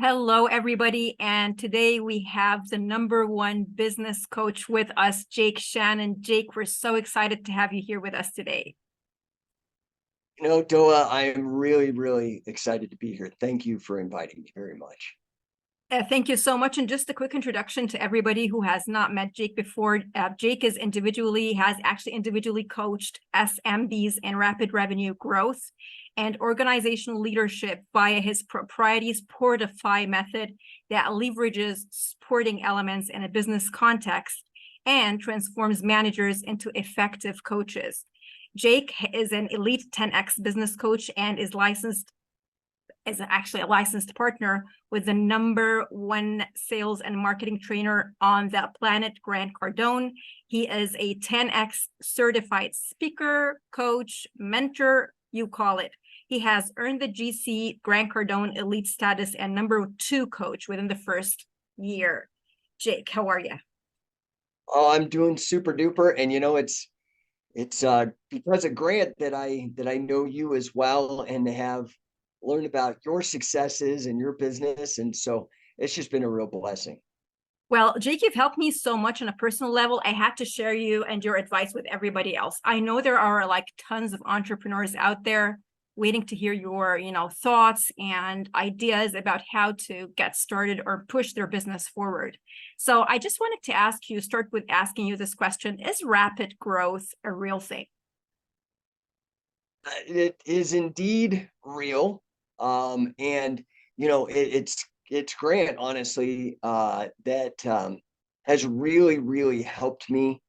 Hello, everybody. And today we have the #1 business coach with us, Jake Shannon. Jake, we're so excited to have you here with us today. Doa, I am really, really excited to be here. Thank you for inviting me very much. Thank you so much. And just a quick introduction to everybody who has not met Jake before. Jake has actually individually coached SMBs in rapid revenue growth and organizational leadership via his proprietary Sportify method that leverages sporting elements in a business context and transforms managers into effective coaches. Jake is an elite 10x business coach and is actually a licensed partner with the #1 sales and marketing trainer on the planet, Grant Cardone. He is a 10x certified speaker, coach, mentor, you call it. He has earned the GC Grant Cardone elite status and #2 coach within the first year. Jake, how are you? Oh, I'm doing super duper, and it's because of Grant that I know you as well and have learned about your successes and your business, and so it's just been a real blessing. Well, Jake, you've helped me so much on a personal level. I had to share you and your advice with everybody else. I know there are like tons of entrepreneurs out there waiting to hear your, thoughts and ideas about how to get started or push their business forward. So I just wanted to start with asking you this question. Is rapid growth a real thing? It is indeed real, and it's Grant, honestly, that has really, really helped me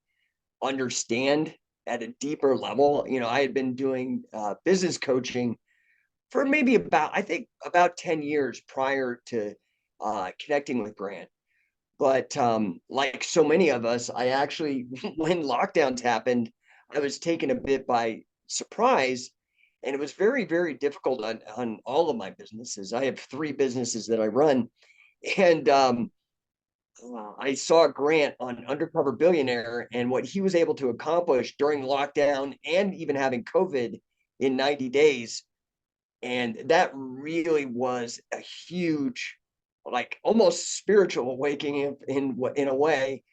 understand at a deeper level. I had been doing business coaching for maybe about 10 years prior to connecting with Grant. But like so many of us, I actually, when lockdowns happened, I was taken a bit by surprise. And it was very, very difficult on all of my businesses. I have 3 businesses that I run. And I saw Grant on Undercover Billionaire and what he was able to accomplish during lockdown and even having COVID in 90 days. And that really was a huge, like almost spiritual awakening in a way,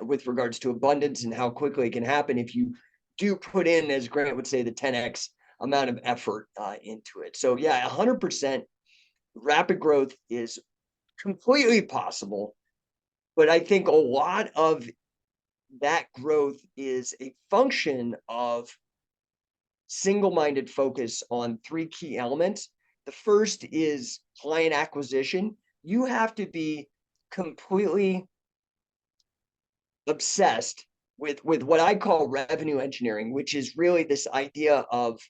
with regards to abundance and how quickly it can happen if you do put in, as Grant would say, the 10x amount of effort into it. So yeah, 100% rapid growth is completely possible. But I think a lot of that growth is a function of single-minded focus on 3 key elements. The first is client acquisition. You have to be completely obsessed with what I call revenue engineering, which is really this idea of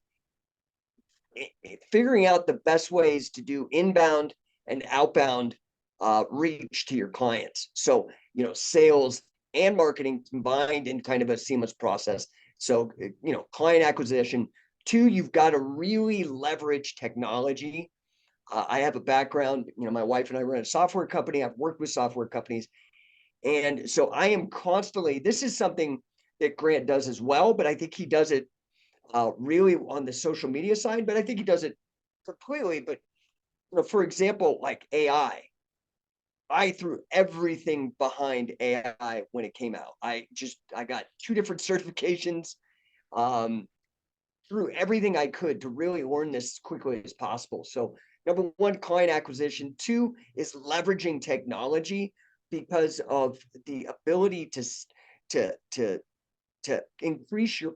figuring out the best ways to do inbound and outbound reach to your clients. So, sales and marketing combined in kind of a seamless process. So, client acquisition. 2, you've got to really leverage technology. I have a background, my wife and I run a software company. I've worked with software companies. And so I am constantly, this is something that Grant does as well, but I think he does it really on the social media side, but I think he does it completely. But, for example, like AI, I threw everything behind AI when it came out. I got 2 different certifications, um, threw everything I could to really learn this as quickly as possible. So #1, client acquisition. 2 is leveraging technology because of the ability to increase your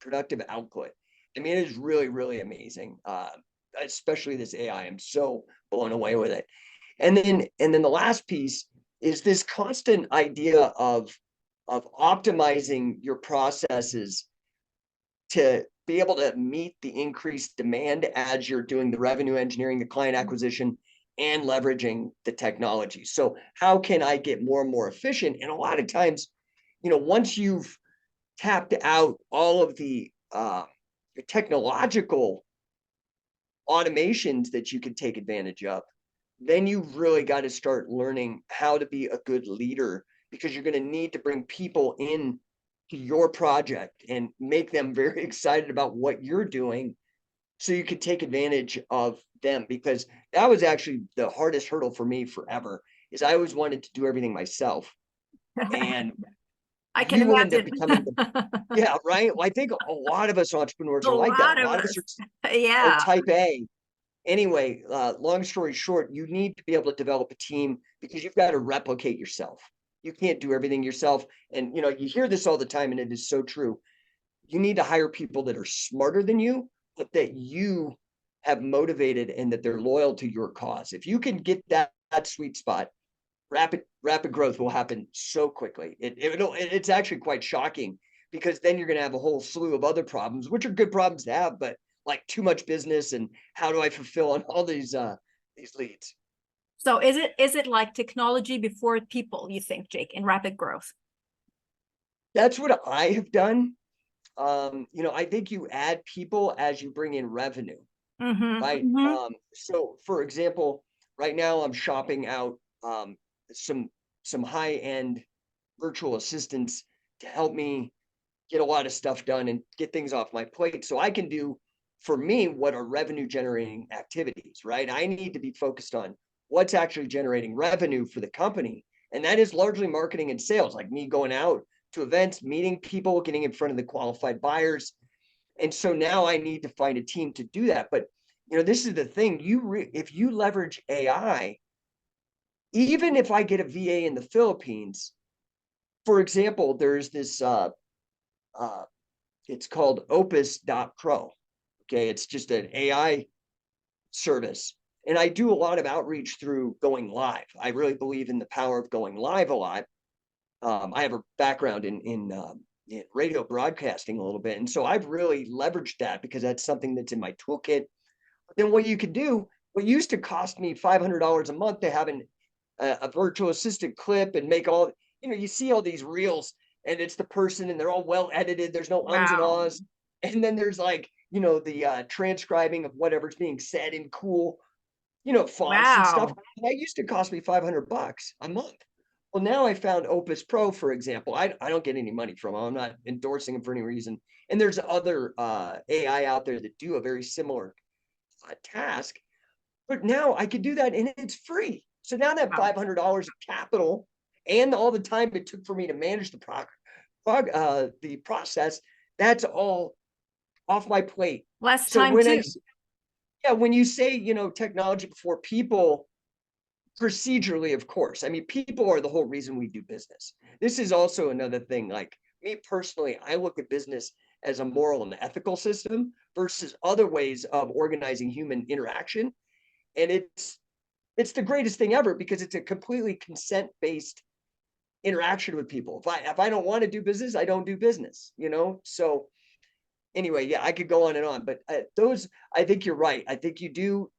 productive output. I mean, it is really, really amazing. Especially this AI. I'm so blown away with it. And then the last piece is this constant idea of optimizing your processes to be able to meet the increased demand as you're doing the revenue engineering, the client acquisition, and leveraging the technology. So how can I get more and more efficient? And a lot of times, once you've tapped out all of the technological automations that you can take advantage of, then you've really got to start learning how to be a good leader, because you're going to need to bring people in to your project and make them very excited about what you're doing so you could take advantage of them, because that was actually the hardest hurdle for me forever, is I always wanted to do everything myself. And I can you end up imagine. becoming the, yeah, right. Well, I think a lot of us entrepreneurs A are like that. A lot of lot of us us. are Yeah. type A. Anyway, long story short, you need to be able to develop a team, because you've got to replicate yourself. You can't do everything yourself. And, you hear this all the time, and it is so true. You need to hire people that are smarter than you, but that you have motivated and that they're loyal to your cause. If you can get that sweet spot, rapid growth will happen so quickly. It's actually quite shocking, because then you're going to have a whole slew of other problems, which are good problems to have, but like too much business, and how do I fulfill on all these leads? So is it like technology before people, you think, Jake, in rapid growth? That's what I have done. I think you add people as you bring in revenue, Mm-hmm. right? Mm-hmm. So for example, right now I'm shopping out some high-end virtual assistants to help me get a lot of stuff done and get things off my plate, so I can do, for me, what are revenue generating activities, right? I need to be focused on what's actually generating revenue for the company. And that is largely marketing and sales, like me going out to events, meeting people, getting in front of the qualified buyers. And so now I need to find a team to do that. But this is the thing, if you leverage AI, even if I get a VA in the Philippines, for example, there's this uh it's called Opus.pro. Okay, it's just an AI service. And I do a lot of outreach through going live. I really believe in the power of going live a lot. I have a background in radio broadcasting a little bit. And so I've really leveraged that, because that's something that's in my toolkit. But then what you could do, what used to cost me $500 a month to have a virtual assistant clip and make all, you see all these reels, and it's the person, and they're all well edited. There's no ums and Wow. ahs. And then there's like, the transcribing of whatever's being said in cool, fonts and stuff. Wow. And that used to cost me $500 a month. Well, now I found Opus Pro, for example. I don't get any money from them. I'm not endorsing them for any reason. And there's other AI out there that do a very similar task. But now I could do that, and it's free. So now that Wow. $500 of capital and all the time it took for me to manage the process, that's all off my plate. Less So time too. when you say, technology before people, procedurally, of course. I mean, people are the whole reason we do business. This is also another thing. Like me personally, I look at business as a moral and ethical system versus other ways of organizing human interaction. And it's the greatest thing ever, because it's a completely consent-based interaction with people. If I don't want to do business, I don't do business, So anyway, yeah, I could go on and on, but I think you're right. I think you do,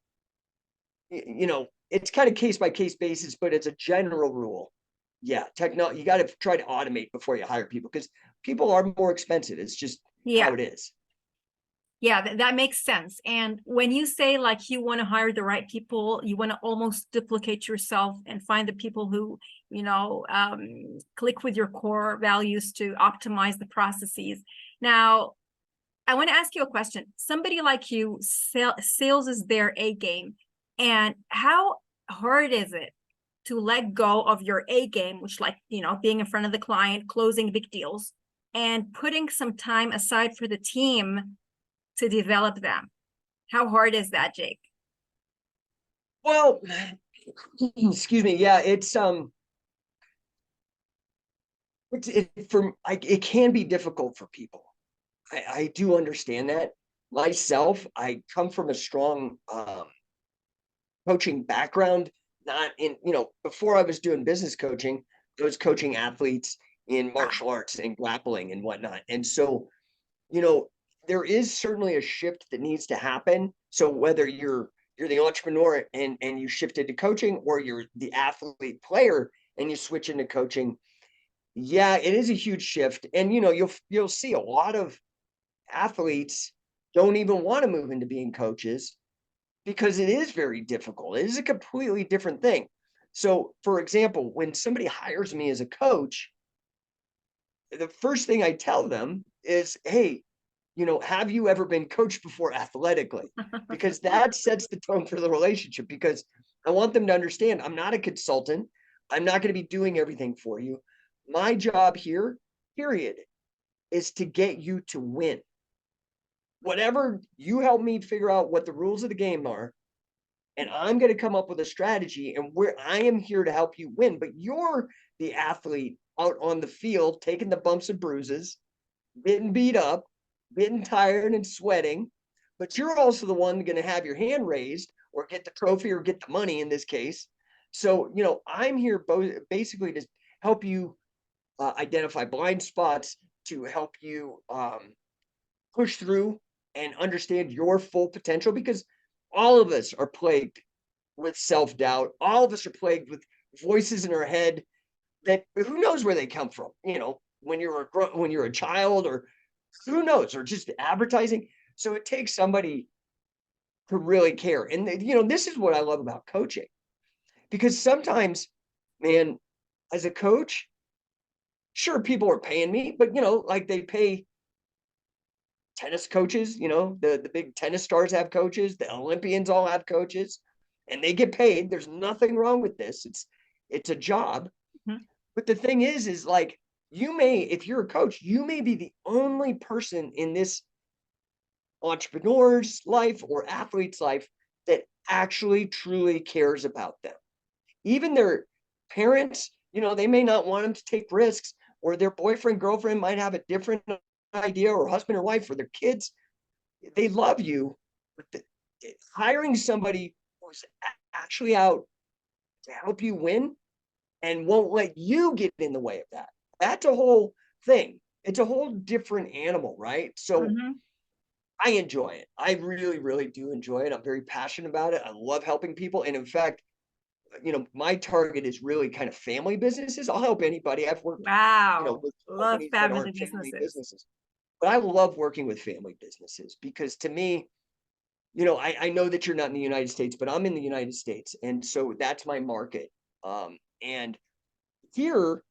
it's kind of case by case basis, but it's a general rule. Yeah, you got to try to automate before you hire people, because people are more expensive. It's just Yeah. how it is. Yeah, that makes sense. And when you say like you want to hire the right people, you want to almost duplicate yourself and find the people who, click with your core values to optimize the processes. Now, I want to ask you a question. Somebody like you, sales is their A game. And how hard is it to let go of your A game, which like, being in front of the client, closing big deals, and putting some time aside for the team to develop them? How hard is that, Jake? Well, excuse me. Yeah, it can be difficult for people. I do understand that. Myself, I come from a strong coaching background. Not in, before I was doing business coaching, I was coaching athletes in Wow. martial arts and grappling and whatnot. And so, you know, there is certainly a shift that needs to happen. So whether you're the entrepreneur and you shifted to coaching, or you're the athlete player and you switch into coaching, yeah, it is a huge shift. And you'll see a lot of athletes don't even want to move into being coaches, because it is very difficult. It is a completely different thing. So, for example, when somebody hires me as a coach, the first thing I tell them is, hey, have you ever been coached before athletically? Because that sets the tone for the relationship, because I want them to understand I'm not a consultant. I'm not going to be doing everything for you. My job here, period, is to get you to win. Whatever you help me figure out what the rules of the game are, and I'm going to come up with a strategy, and where I am here to help you win. But you're the athlete out on the field, taking the bumps and bruises, getting beat up, getting tired and sweating, but you're also the one going to have your hand raised or get the trophy or get the money in this case. So, I'm here basically to help you identify blind spots, to help you push through and understand your full potential, because all of us are plagued with self-doubt. All of us are plagued with voices in our head that who knows where they come from, when you're a child, or who knows, or just advertising. So it takes somebody to really care. And this is what I love about coaching, because sometimes, man, as a coach, sure, people are paying me, but like they pay tennis coaches, the big tennis stars have coaches, the Olympians all have coaches, and they get paid. There's nothing wrong with this. It's a job. Mhm. But the thing is like, if you're a coach, you may be the only person in this entrepreneur's life or athlete's life that actually truly cares about them. Even their parents, they may not want them to take risks, or their boyfriend, girlfriend might have a different idea, or husband or wife, or their kids. They love you, but hiring somebody who's actually out to help you win and won't let you get in the way of that. That's a whole thing. It's a whole different animal, right? So I enjoy it. I really, really do enjoy it. I'm very passionate about it. I love helping people. And in fact, my target is really kind of family businesses. I'll help anybody. I've worked, Wow. with Love companies that family aren't family businesses. businesses. But I love working with family businesses, because to me, I know that you're not in the United States, but I'm in the United States. And so that's my market. And here,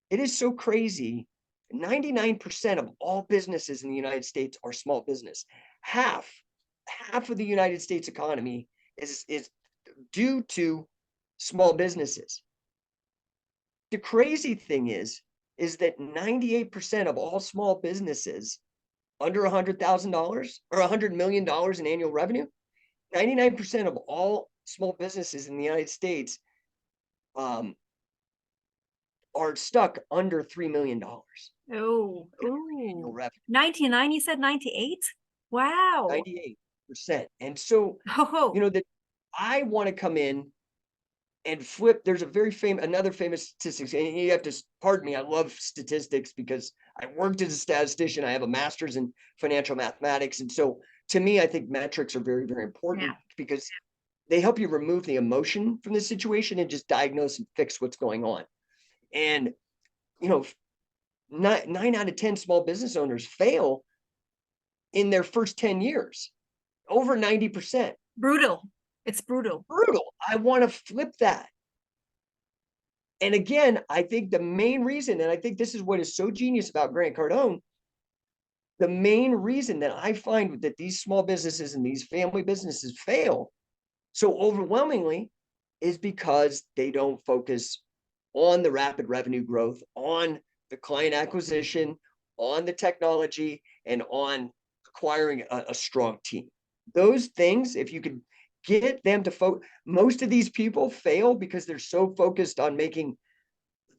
it is so crazy. 99% of all businesses in the United States are small business. Half of the United States economy is due to small businesses. The crazy thing is that 98% of all small businesses under $100,000 or $100 million in annual revenue, 99% of all small businesses in the United States are stuck under $3 million Oh, annual ooh. revenue. 99, you said 98? Wow. 98%. And so, Oh, that I want to come in and flip. There's another famous statistics, and you have to pardon me. I love statistics because I worked as a statistician. I have a master's in financial mathematics. And so to me, I think metrics are very, very important, yeah. because they help you remove the emotion from the situation and just diagnose and fix what's going on. And, 9 out of 10 small business owners fail in their first 10 years, over 90%. Brutal. It's brutal. Brutal. I want to flip that. And again, I think the main reason, and I think this is what is so genius about Grant Cardone, the main reason that I find that these small businesses and these family businesses fail so overwhelmingly is because they don't focus on the rapid revenue growth, on the client acquisition, on the technology, and on acquiring a strong team. Those things, if you could get them to focus, most of these people fail because they're so focused on making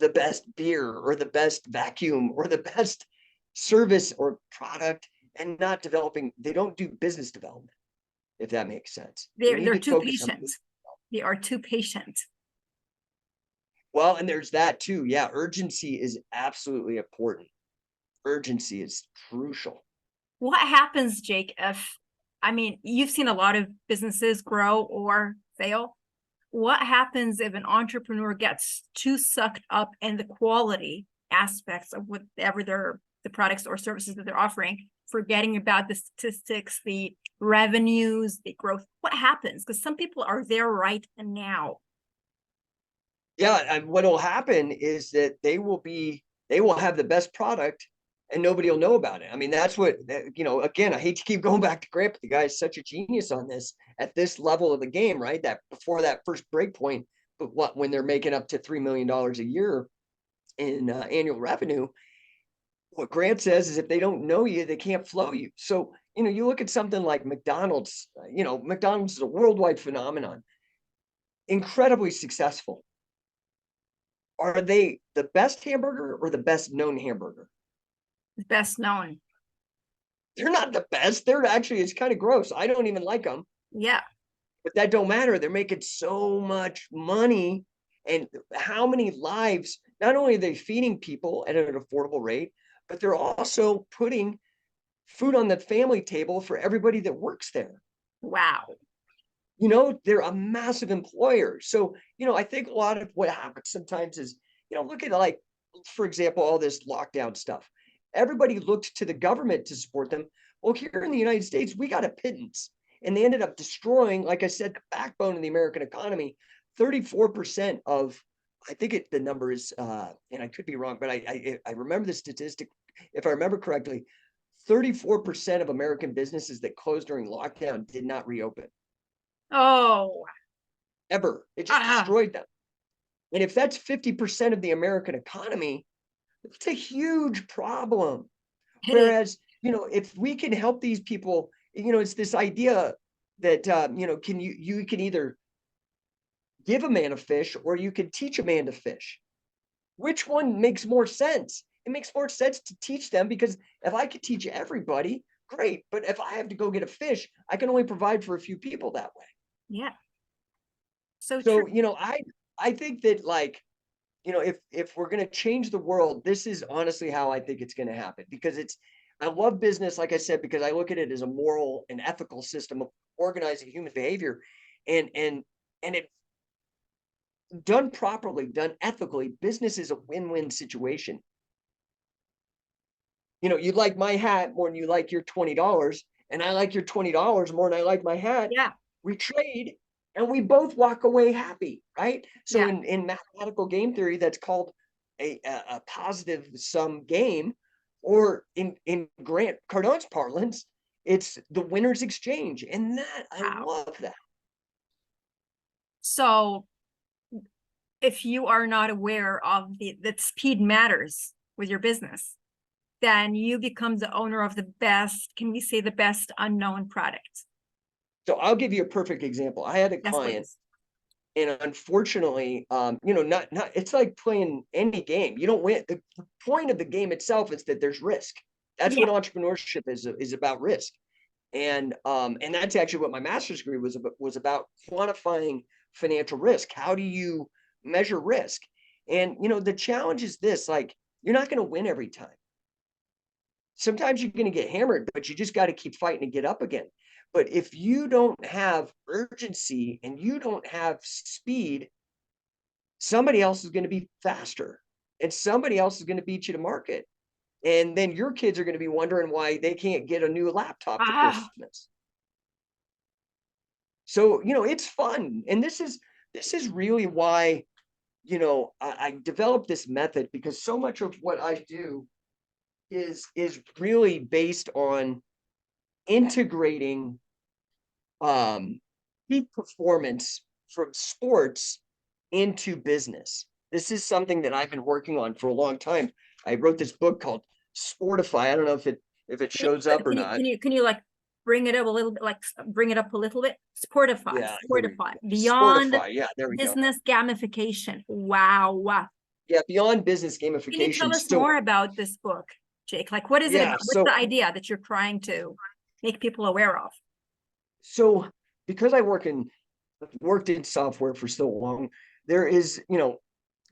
the best beer or the best vacuum or the best service or product, and not developing. They don't do business development, if that makes sense. They need They're to too focus on patient. They are too patient. well, and there's that too. Yeah, urgency is absolutely important. Urgency is crucial. What happens, Jake, you've seen a lot of businesses grow or fail. What happens if an entrepreneur gets too sucked up in the quality aspects of whatever the products or services that they're offering, forgetting about the statistics, the revenues, the growth? What happens? Because some people are there right now. Yeah, and what will happen is that they will have the best product and nobody will know about it. I mean, that's what, you know, again, I hate to keep going back to Grant, but the guy is such a genius on this at this level of the game, right? That before that first break point, but what, when they're making up to $3 million a year in annual revenue, what Grant says is if they don't know you, they can't flow you. So, you know, you look at something like McDonald's, you know, McDonald's is a worldwide phenomenon, incredibly successful. Are they the best hamburger or the best known hamburger? Best known. They're not the best. They're actually, it's kind of gross. I don't even like them, Yeah. but that don't matter. They're making so much money. And how many lives, not only are they feeding people at an affordable rate, but they're also putting food on the family table for everybody that works there. Wow. You know, they're a massive employer. So, you know, I think a lot of what happens sometimes is, you know, look at like, for example, all this lockdown stuff. Everybody looked to the government to support them. Well, here in the United States, we got a pittance, and they ended up destroying, like I said, the backbone of the American economy. 34% of, I think the number is, and I could be wrong, but I remember the statistic, if I remember correctly, 34% of American businesses that closed during lockdown did not reopen. Oh. Ever. It just destroyed them. And if that's 50% of the American economy, it's a huge problem. Whereas, you know, if we can help these people, you know, it's this idea that, you know, you can either give a man a fish or you can teach a man to fish. Which one makes more sense? It makes more sense to teach them, because if I could teach everybody, great. But if I have to go get a fish, I can only provide for a few people that way. Yeah. So So, true. you know, I think that, like, you know, if we're going to change the world, this is honestly how I think it's going to happen, because I love business, like I said, because I look at it as a moral and ethical system of organizing human behavior, and it done properly, done ethically, business is a win-win situation. You know, you like my hat more than you like your $20, and I like your $20 more than I like my hat. Yeah. We trade and we both walk away happy, right? So Yeah. in mathematical game theory, that's called a positive sum game, or in Grant Cardone's parlance, it's the winner's exchange. And that, I Wow. love that. So if you are not aware of that speed matters with your business, then you become the owner of the best, can we say the best unknown product? So I'll give you a perfect example. I had a Yes, client, please. and unfortunately, you know, not it's like playing any game. You don't win. The point of the game itself is that there's risk. That's Yeah. what entrepreneurship is about, risk. And that's actually what my master's degree was about, quantifying financial risk. How do you measure risk? And you know, the challenge is this: like, you're not going to win every time. Sometimes you're going to get hammered, but you just got to keep fighting and get up again. But if you don't have urgency and you don't have speed, somebody else is going to be faster, and somebody else is going to beat you to market. And then your kids are going to be wondering why they can't get a new laptop for Christmas. So, you know, it's fun. And this is really why, you know, I developed this method, because so much of what I do is really based on integrating peak performance from sports into business. This is something that I've been working on for a long time. I wrote this book called Sportify. I don't know if it shows up or not. Can you like bring it up a little bit, like bring it up a little bit? Sportify, Yeah, Sportify, beyond Sportify. Yeah, there we go. business gamification. Wow. Yeah, beyond business Can you tell gamification. us So more about this book, Jake? Like, what is it yeah, about? What's the idea that you're trying to make people aware of? so because I worked in software for so long, there is, you know,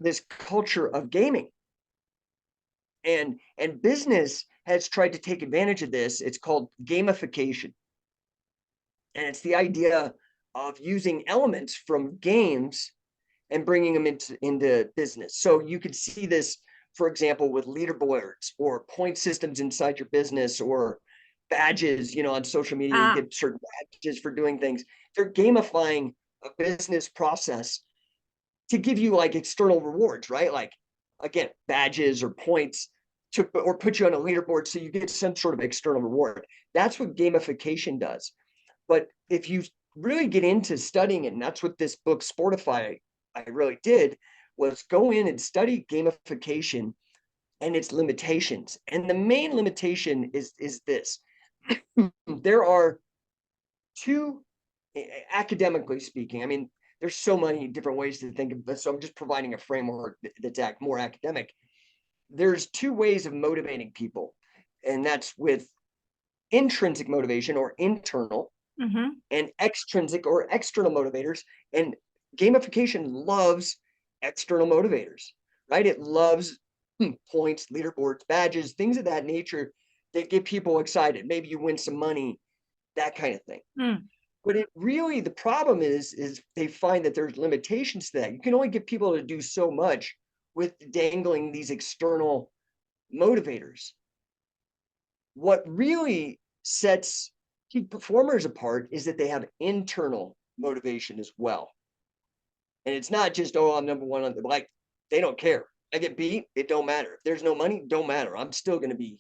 this culture of gaming, and business has tried to take advantage of this. It's called gamification, and it's the idea of using elements from games and bringing them into business. So you could see this, for example, with leaderboards or point systems inside your business, or badges, you know, on social media. You get certain badges for doing things. They're gamifying a business process to give you like external rewards, right? Like, again, badges or points. or put you on a leaderboard so you get some sort of external reward. That's what gamification does. But if you really get into studying it, and that's what this book Sportify I really did, was go in and study gamification and its limitations. And the main limitation is this. There are two, academically speaking, I mean, there's so many different ways to think of this, so I'm just providing a framework that's more academic. There's two ways of motivating people, and that's with intrinsic motivation or internal, and extrinsic or external motivators. And gamification loves external motivators, right? It loves points, leaderboards, badges, things of that nature that get people excited. Maybe you win some money, that kind of thing. But it really, the problem is they find that there's limitations to that. You can only get people to do so much with dangling these external motivators. What really sets peak performers apart is that they have internal motivation as well. And it's not just, oh, I'm number one on the, like, they don't care. I get beat, it don't matter. If there's no money, don't matter. I'm still going to be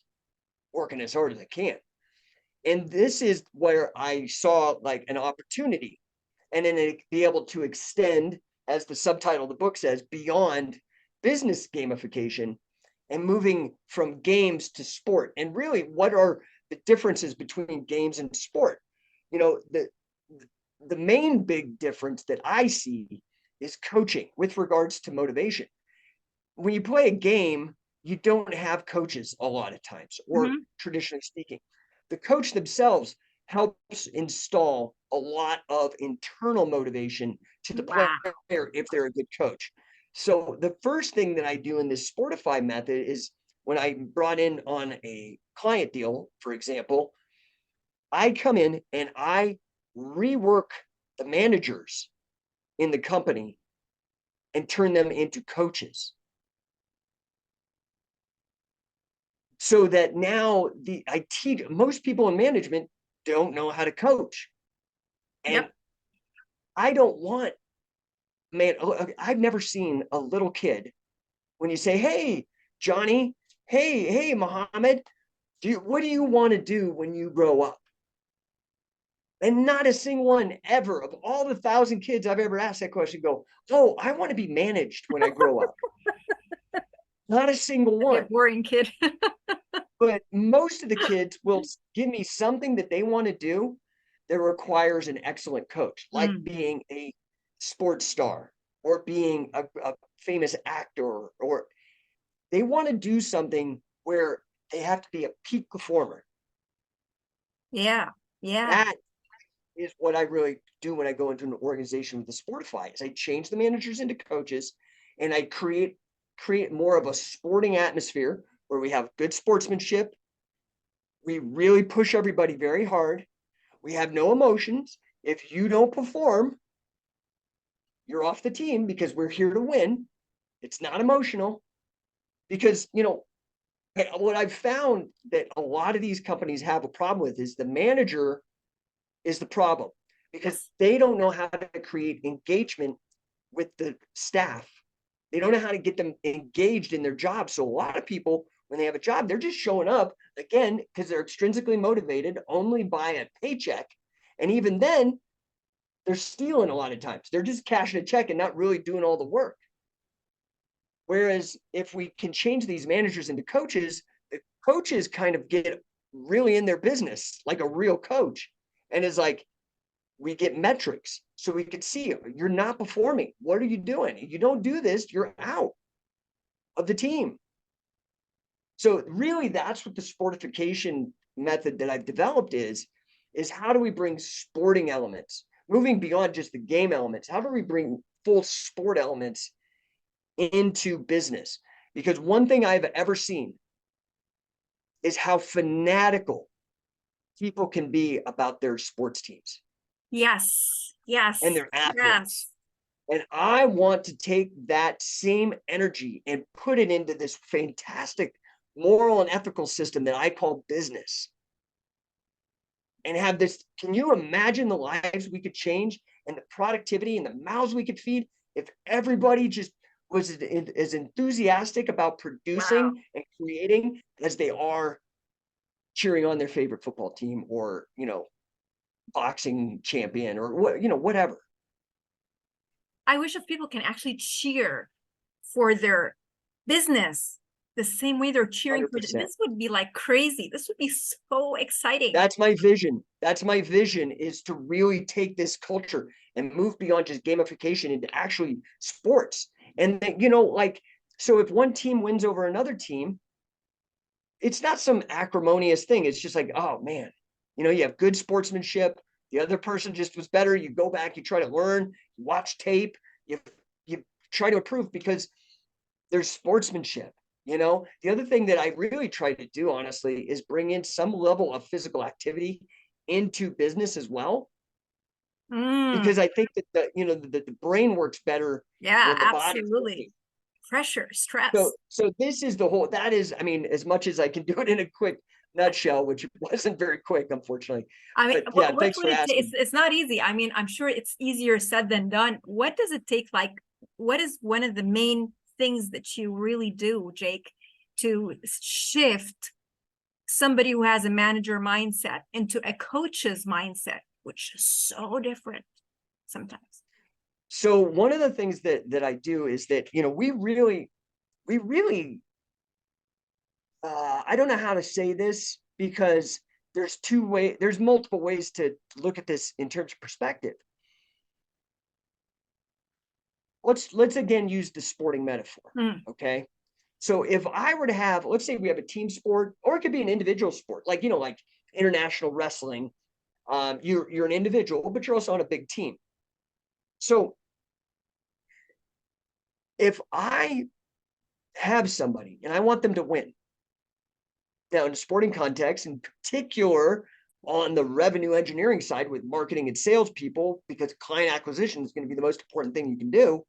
working as hard as I can. And this is where I saw like an opportunity, and then it be able to extend, as the subtitle of the book says, beyond business gamification and moving from games to sport. And really, what are the differences between games and sport? You know, the main big difference that I see is coaching with regards to motivation. When you play a game, you don't have coaches a lot of times, or traditionally speaking. The coach themselves helps install a lot of internal motivation to the player if they're a good coach. So the first thing that I do in this Sportify method is, when I brought in on a client deal, for example, I come in and I rework the managers in the company and turn them into coaches. So that now I teach, most people in management don't know how to coach. And I don't want, man, I've never seen a little kid, when you say, hey, Johnny, hey, Mohammed, what do you want to do when you grow up? And not a single one ever, of all the 1,000 kids I've ever asked that question, go, oh, I want to be managed when I grow up. Not a single one. Boring kid. But most of the kids will give me something that they want to do that requires an excellent coach, like being a sports star or being a famous actor, or they want to do something where they have to be a peak performer. That is what I really do when I go into an organization with the Sportify, is I change the managers into coaches, and I create more of a sporting atmosphere where we have good sportsmanship. We really push everybody very hard. We have no emotions. If you don't perform, you're off the team, because we're here to win. It's not emotional. Because, you know, what I've found that a lot of these companies have a problem with is the manager is the problem, because they don't know how to create engagement with the staff. They don't know how to get them engaged in their job. So a lot of people, when they have a job, they're just showing up, again, because they're extrinsically motivated only by a paycheck. And even then, they're stealing a lot of times. They're just cashing a check and not really doing all the work. Whereas if we can change these managers into coaches, the coaches kind of get really in their business like a real coach. And is like, we get metrics so we can see, you're not performing. What are you doing? If you don't do this, you're out of the team. So really, that's what the sportification method that I've developed is how do we bring sporting elements, moving beyond just the game elements? How do we bring full sport elements into business? Because one thing I've ever seen is how fanatical people can be about their sports teams. Yes. And their athletes. And I want to take that same energy and put it into this fantastic moral and ethical system that I call business. And have this, can you imagine the lives we could change and the productivity and the mouths we could feed if everybody just as enthusiastic about Wow. producing and creating as they are cheering on their favorite football team or, boxing champion or whatever. I wish if people can actually cheer for their business the same way they're cheering for 100%. this would be like crazy. This would be so exciting. That's my vision. That's my vision, is to really take this culture and move beyond just gamification into actually sports. And then, so if one team wins over another team, it's not some acrimonious thing. It's just like, oh man, you have good sportsmanship. The other person just was better. You go back, you try to learn, you watch tape, you try to improve because there's sportsmanship. The other thing that I really try to do, honestly, is bring in some level of physical activity into business as well, because I think that the brain works better Yeah, when the body's working. absolutely. Pressure, stress. So this is that is, I mean, as much as I can do it in a quick nutshell, which wasn't very quick, unfortunately. I mean, But yeah, what thanks would for it take? asking. It's not easy. I mean, I'm sure it's easier said than done. What does it take? Like, what is one of the main things that you really do, Jake, to shift somebody who has a manager mindset into a coach's mindset, which is so different sometimes? So one of the things that I do is that, we really, I don't know how to say this, because there's multiple ways to look at this in terms of perspective. Let's again use the sporting metaphor. Okay. So if I were to have, let's say we have a team sport, or it could be an individual sport, like, like international wrestling. You're an individual, but you're also on a big team. So if I have somebody and I want them to win, now in a sporting context, in particular on the revenue engineering side with marketing and salespeople, because client acquisition is going to be the most important thing you can do,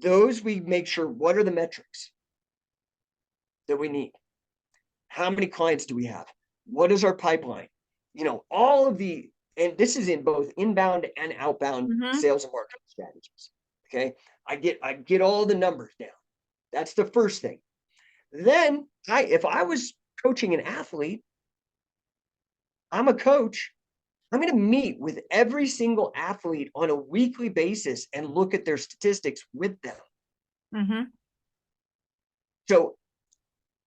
those we make sure, what are the metrics that we need? How many clients do we have? What is our pipeline? All of and this is in both inbound and outbound sales and marketing strategies. Okay. I get all the numbers down. That's the first thing. Then if I was coaching an athlete, I'm a coach. I'm going to meet with every single athlete on a weekly basis and look at their statistics with them. So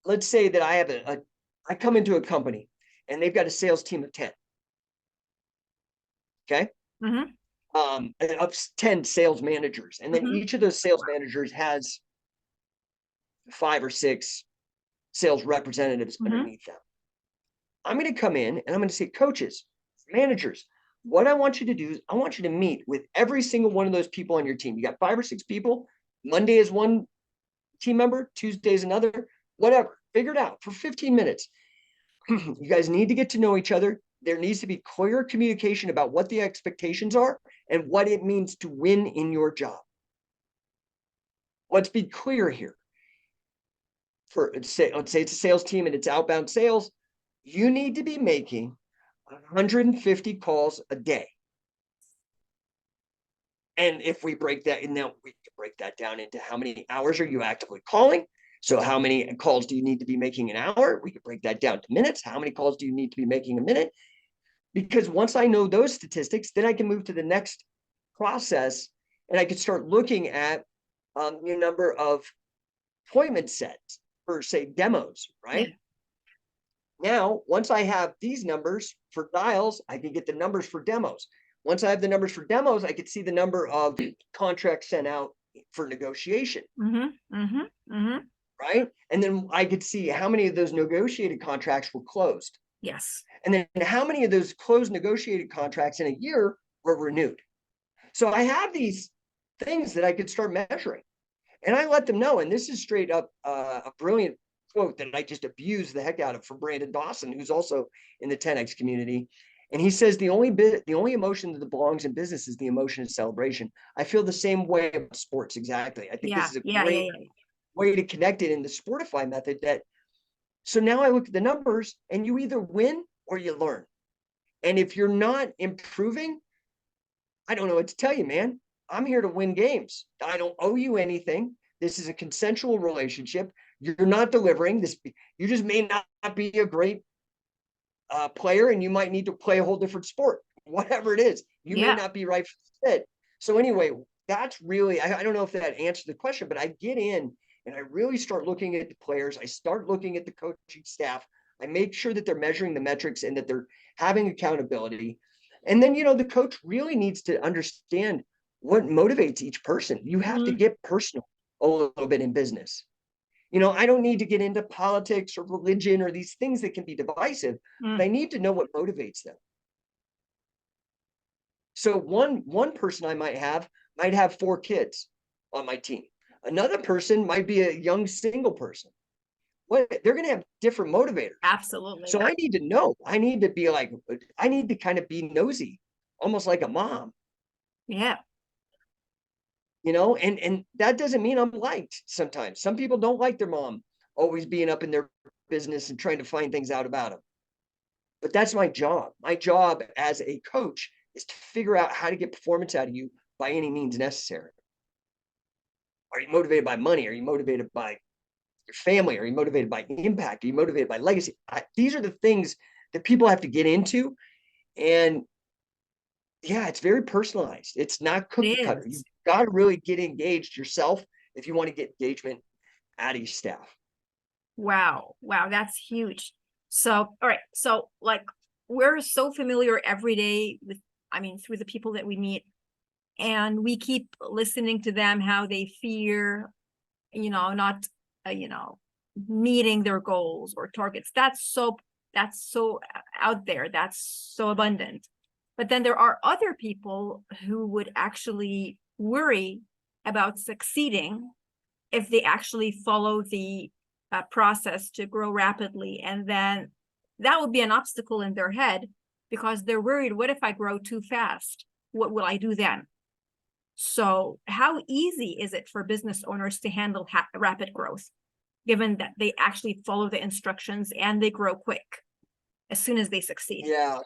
let's say that I have I come into a company and they've got a sales team of 10. Okay. Of 10 sales managers. And then each of those sales managers has 5 or 6 sales representatives underneath them. I'm going to come in and I'm going to say, coaches, managers, what I want you to do is I want you to meet with every single one of those people on your team. You got 5 or 6 people. Monday is one team member, Tuesday is another, whatever. Figure it out for 15 minutes. You guys need to get to know each other. There needs to be clear communication about what the expectations are and what it means to win in your job. Let's be clear here. Let's say it's a sales team and it's outbound sales. You need to be making 150 calls a day. And if we break that, and now we can break that down into how many hours are you actively calling? So how many calls do you need to be making an hour? We could break that down to minutes. How many calls do you need to be making a minute? Because once I know those statistics, then I can move to the next process and I can start looking at your number of appointment sets for, say, demos, right? Yeah. Now, once I have these numbers for dials, I can get the numbers for demos. Once I have the numbers for demos, I could see the number of contracts sent out for negotiation. Right? And then I could see how many of those negotiated contracts were closed. Yes. And then how many of those closed negotiated contracts in a year were renewed. So I have these things that I could start measuring. And I let them know. And this is straight up a brilliant quote that I just abused the heck out of from Brandon Dawson, who's also in the 10X community. And he says the only emotion that belongs in business is the emotion of celebration. I feel the same way about sports. Exactly. I think this is a great way to connect it in the Sportify method. So now I look at the numbers and you either win or you learn. And if you're not improving, I don't know what to tell you, man. I'm here to win games. I don't owe you anything. This is a consensual relationship. You're not delivering this. You just may not be a great player, and you might need to play a whole different sport, whatever it is. You may Yeah. not be right for the fit. So anyway, that's really, I don't know if that answered the question, but I get in and I really start looking at the players. I start looking at the coaching staff. I make sure that they're measuring the metrics and that they're having accountability. And then, the coach really needs to understand what motivates each person. You have to Mm, get personal a little bit in business. I don't need to get into politics or religion or these things that can be divisive, but I mm. need to know what motivates them. So one person I might have 4 kids on my team. Another person might be a young single person. They're going to have different motivators. Absolutely. So I need to know. I need to be like, I need to kind of be nosy, almost like a mom, Yeah. and that doesn't mean I'm liked sometimes. Some people don't like their mom always being up in their business and trying to find things out about them. But that's my job. My job as a coach is to figure out how to get performance out of you by any means necessary. Are you motivated by money? Are you motivated by your family? Are you motivated by impact? Are you motivated by legacy? These are the things that people have to get into. And yeah, it's very personalized. It's not It cookie cutter. You've is. got to really get engaged yourself if you want to get engagement out of your staff. Wow. Wow. That's huge. So, all right. So, like, we're so familiar every day with, I mean, through the people that we meet, and we keep listening to them, how they fear, not, meeting their goals or targets. That's so out there. That's so abundant. But then there are other people who would actually worry about succeeding if they actually follow the process to grow rapidly. And then that would be an obstacle in their head because they're worried, what if I grow too fast? What will I do then? So how easy is it for business owners to handle rapid growth, given that they actually follow the instructions and they grow quick as soon as they succeed? Yeah.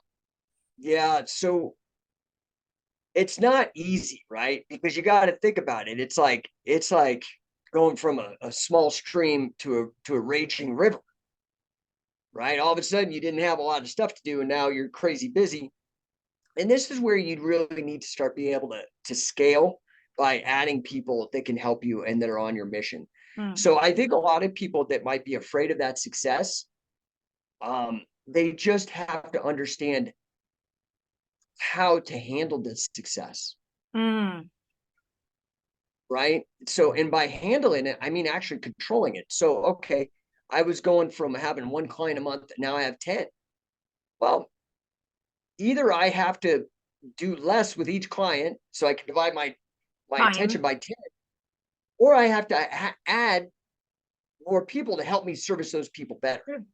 Yeah. So it's not easy, right? Because you got to think about it. It's like going from a small stream to a raging river, right? All of a sudden you didn't have a lot of stuff to do and now you're crazy busy. And this is where you'd really need to start being able to scale by adding people that can help you and that are on your mission. Mm. So I think a lot of people that might be afraid of that success, they just have to understand how to handle this success. Mm. Right? So, and by handling it, I mean actually controlling it. So, okay, I was going from having 1 client a month, now I have 10. Well, either I have to do less with each client so I can divide my attention Time. by 10, or I have to add more people to help me service those people better.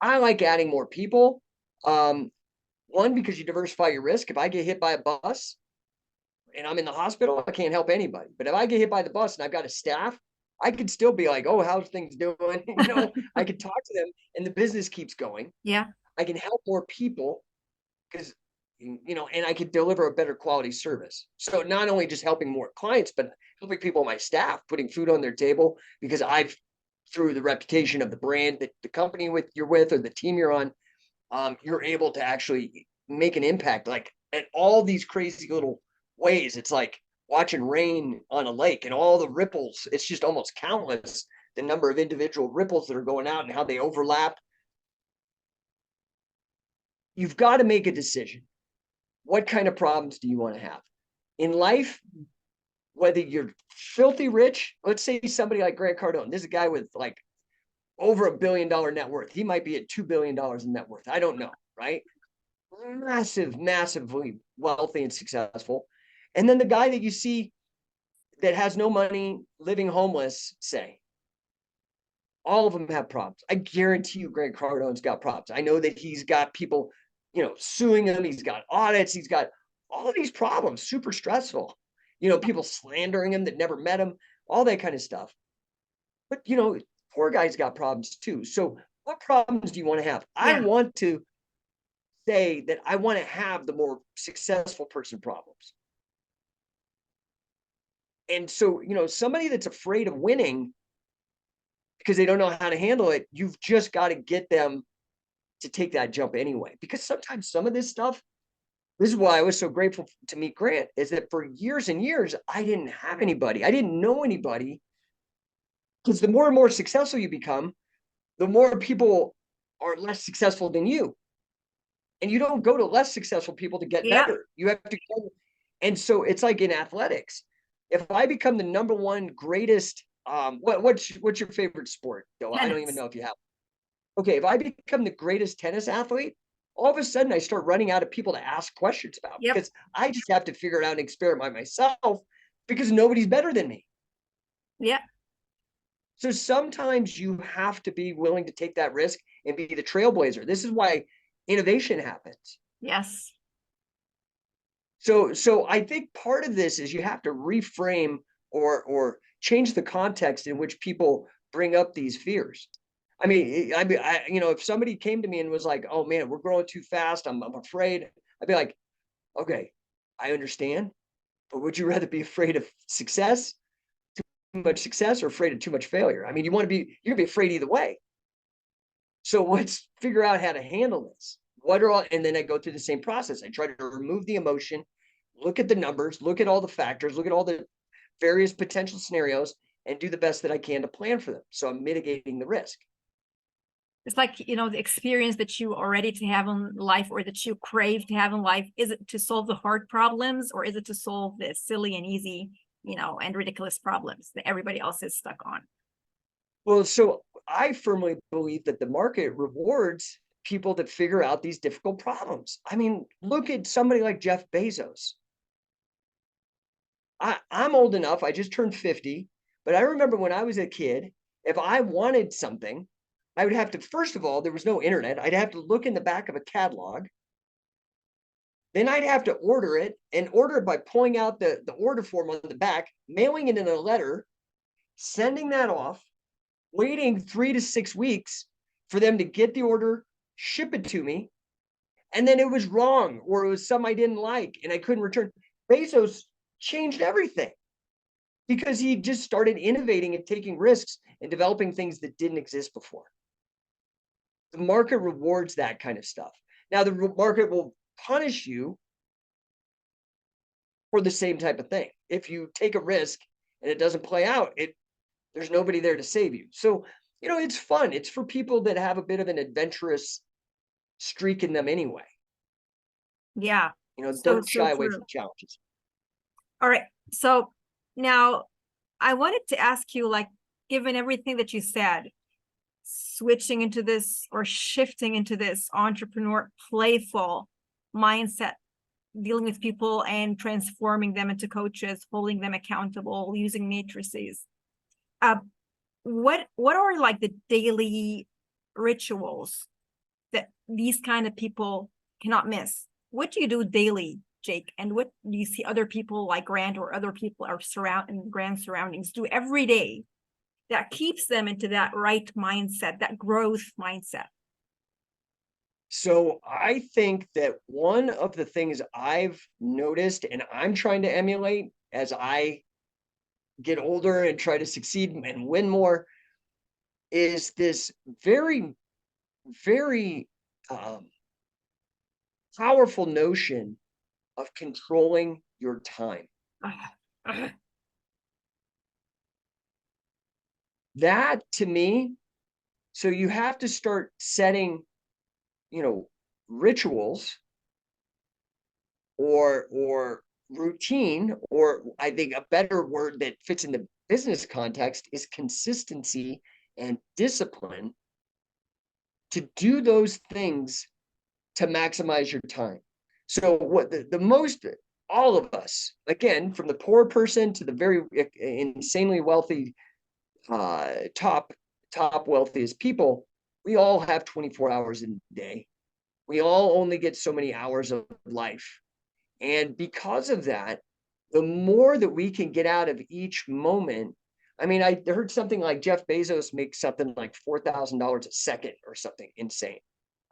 I like adding more people. One, because you diversify your risk. If I get hit by a bus, and I'm in the hospital, I can't help anybody. But if I get hit by the bus and I've got a staff, I could still be like, oh, how's things doing? I could talk to them and the business keeps going. Yeah. I can help more people because, and I could deliver a better quality service. So not only just helping more clients, but helping people on my staff, putting food on their table because I've, through the reputation of the brand that the company you're with or the team you're on, you're able to actually make an impact like at all these crazy little ways. It's like watching rain on a lake and all the ripples. It's just almost countless the number of individual ripples that are going out and how they overlap. You've got to make a decision. What kind of problems do you want to have in life? Whether you're filthy rich, let's say somebody like Grant Cardone, this is a guy with like over $1 billion net worth. He might be at $2 billion in net worth. I don't know, right? Massively wealthy and successful. And then the guy that you see that has no money, living homeless, say, all of them have problems. I guarantee you Grant Cardone's got problems. I know that he's got people, suing him. He's got audits. He's got all of these problems, super stressful. People slandering him that never met him, all that kind of stuff. But, poor guy's got problems too. So what problems do you want to have? I Yeah. want to say that I want to have the more successful person problems. And so, somebody that's afraid of winning because they don't know how to handle it, you've just got to get them to take that jump anyway. Because sometimes some of this stuff, this is why I was so grateful to meet Grant, is that for years and years, I didn't have anybody. I didn't know anybody. Because the more and more successful you become, the more people are less successful than you. And you don't go to less successful people to get Yeah. better. You have to go. And so it's like in athletics. If I become the #1 greatest, what's your favorite sport, though? I don't even Tennis. know if you have. Okay, if I become the greatest tennis athlete, all of a sudden I start running out of people to ask questions about Yep. because I just have to figure it out and experiment myself because nobody's better than me. Yeah. So sometimes you have to be willing to take that risk and be the trailblazer. This is why innovation happens. Yes. So I think part of this is you have to reframe or change the context in which people bring up these fears. I mean, if somebody came to me and was like, "Oh man, we're growing too fast. I'm afraid." I'd be like, "Okay, I understand, but would you rather be afraid of success, too much success, or afraid of too much failure? I mean, you're gonna be afraid either way. So let's figure out how to handle this. And then I go through the same process. I try to remove the emotion, look at the numbers, look at all the factors, look at all the various potential scenarios, and do the best that I can to plan for them. So I'm mitigating the risk. It's like, the experience that you are ready to have in life or that you crave to have in life. Is it to solve the hard problems or is it to solve the silly and easy, and ridiculous problems that everybody else is stuck on? Well, so I firmly believe that the market rewards people that figure out these difficult problems. I mean, look at somebody like Jeff Bezos. I'm old enough, I just turned 50, but I remember when I was a kid, if I wanted something, I would have to, first of all, there was no internet. I'd have to look in the back of a catalog. Then I'd have to order it and order it by pulling out the order form on the back, mailing it in a letter, sending that off, waiting 3 to 6 weeks for them to get the order, ship it to me, and then it was wrong or it was something I didn't like and I couldn't return. Bezos changed everything because he just started innovating and taking risks and developing things that didn't exist before. The market rewards that kind of stuff. Now, the market will punish you for the same type of thing. If you take a risk and it doesn't play out, there's nobody there to save you. So, it's fun. It's for people that have a bit of an adventurous streak in them anyway. Yeah. Don't So shy away true. from challenges. All right. So now I wanted to ask you, like, given everything that you said, switching into this or shifting into this entrepreneur, playful mindset, dealing with people and transforming them into coaches, holding them accountable, using matrices. What are like the daily rituals that these kind of people cannot miss? What do you do daily, Jake? And what do you see other people like Grant or other people are in Grant's surroundings do every day that keeps them into that right mindset, that growth mindset? So I think that one of the things I've noticed and I'm trying to emulate as I get older and try to succeed and win more is this very, very powerful notion of controlling your time. That to me, so you have to start setting, rituals or routine, or I think a better word that fits in the business context is consistency and discipline to do those things to maximize your time. So what the most, all of us, again, from the poor person to the very insanely wealthy, top wealthiest people, we all have 24 hours in a day. We all only get so many hours of life. And because of that, the more that we can get out of each moment, I mean, I heard something like Jeff Bezos makes something like $4,000 a second or something insane.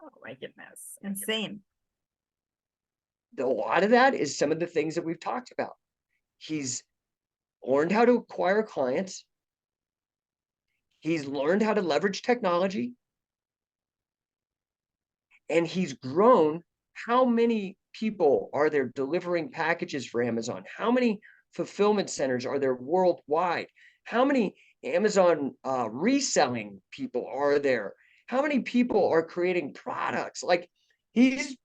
Oh my goodness, insane. A lot of that is some of the things that we've talked about. He's learned how to acquire clients. He's learned how to leverage technology. And he's grown. How many people are there delivering packages for Amazon? How many fulfillment centers are there worldwide? How many Amazon reselling people are there? How many people are creating products? Like he's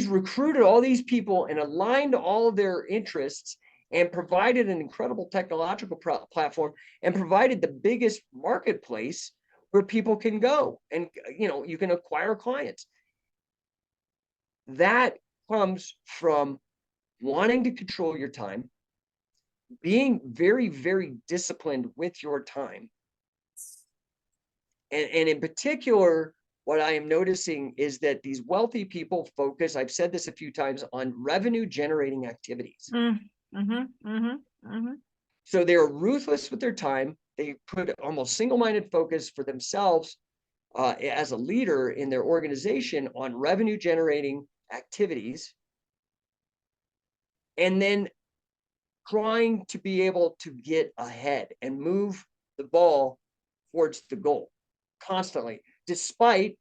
recruited all these people and aligned all of their interests and provided an incredible technological platform and provided the biggest marketplace where people can go and you can acquire clients. That comes from wanting to control your time, being very, very disciplined with your time. And in particular, what I am noticing is that these wealthy people focus, I've said this a few times, on revenue generating activities. So they're ruthless with their time. They put almost single-minded focus for themselves as a leader in their organization on revenue generating activities, and then trying to be able to get ahead and move the ball towards the goal constantly, despite